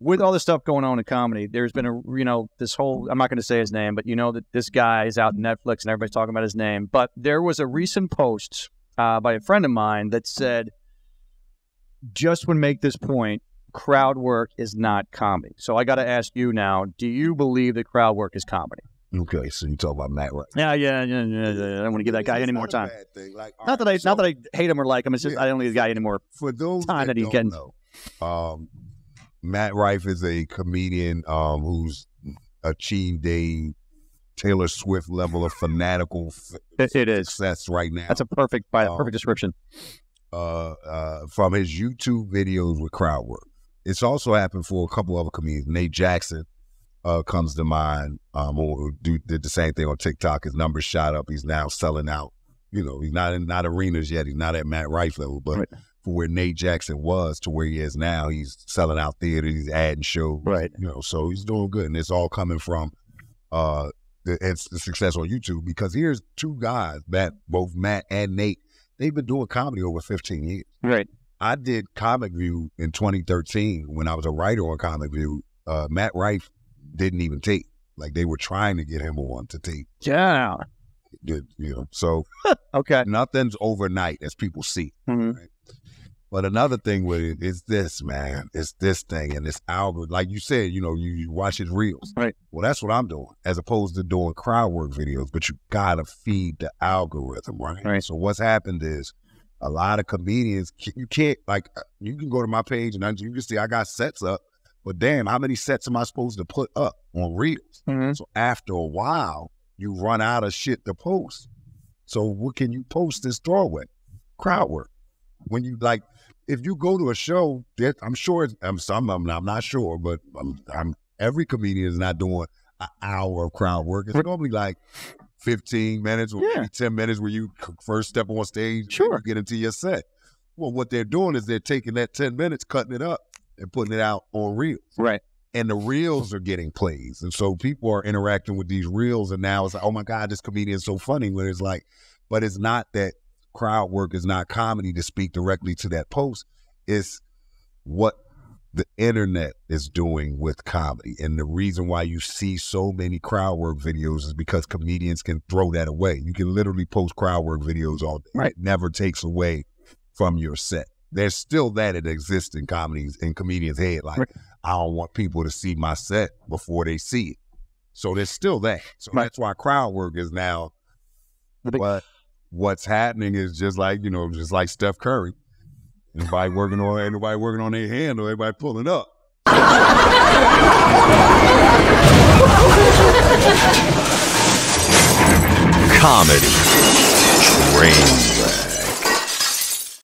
with all this stuff going on in comedy, there's been this whole, I'm not going to say his name, but that this guy is out on Netflix and everybody's talking about his name. But there was a recent post by a friend of mine that said, just would make this point, crowd work is not comedy. So I got to ask you now, do you believe that crowd work is comedy? Okay, so you talk about Matt Rife. Yeah. I don't want to give that guy any more time. Like, not that I hate him or like him. It's just I don't give the guy any more for those time that he's getting. Matt Rife is a comedian who's achieved a Taylor Swift level of fanatical success right now. That's a perfect description. From his YouTube videos with crowd work. It's also happened for a couple other comedians. Nate Jackson comes to mind, who did the same thing on TikTok. His numbers shot up. He's now selling out. He's not arenas yet. He's not at Matt Rife level, but right. For where Nate Jackson was to where he is now, he's selling out theaters. He's adding shows. Right. So he's doing good, and it's all coming from the success on YouTube. Because here's two guys that both Matt and Nate, they've been doing comedy over 15 years. Right. I did Comic View in 2013 when I was a writer on Comic View. Matt Rife didn't even tape. Like, they were trying to get him on to tape. Yeah. So okay. Nothing's overnight, as people see. Mm-hmm. Right? But another thing with it is this, man. It's this thing and this algorithm. Like you said, you watch his reels. Right. Well, that's what I'm doing, as opposed to doing crowd work videos. But you gotta feed the algorithm, right? Right. So what's happened is a lot of comedians, you can't, like, you can go to my page and you can see I got sets up, but damn, how many sets am I supposed to put up on reels? Mm-hmm. So after a while, you run out of shit to post. So what can you post this throwaway? Crowd work. When you, like, if you go to a show, I'm sure, some of them, I'm not sure, but every comedian is not doing an hour of crowd work. It's normally like 15 minutes or maybe 10 minutes where you first step on stage, sure, and get into your set. Well, what they're doing is they're taking that 10 minutes, cutting it up, and putting it out on reels. Right. And the reels are getting plays. And so people are interacting with these reels, and now it's like, oh my God, this comedian is so funny. When it's like, but it's not that crowd work is not comedy, to speak directly to that post. It's what the internet is doing with comedy. And the reason why you see so many crowd work videos is because comedians can throw that away. You can literally post crowd work videos all day. Right. It never takes away from your set. There's still that exists in comedians' head. Like, right. I don't want people to see my set before they see it. So there's still that. So right. That's why crowd work is now. But what's happening is just like Steph Curry. Anybody working on their hand, or everybody pulling up. Comedy Train.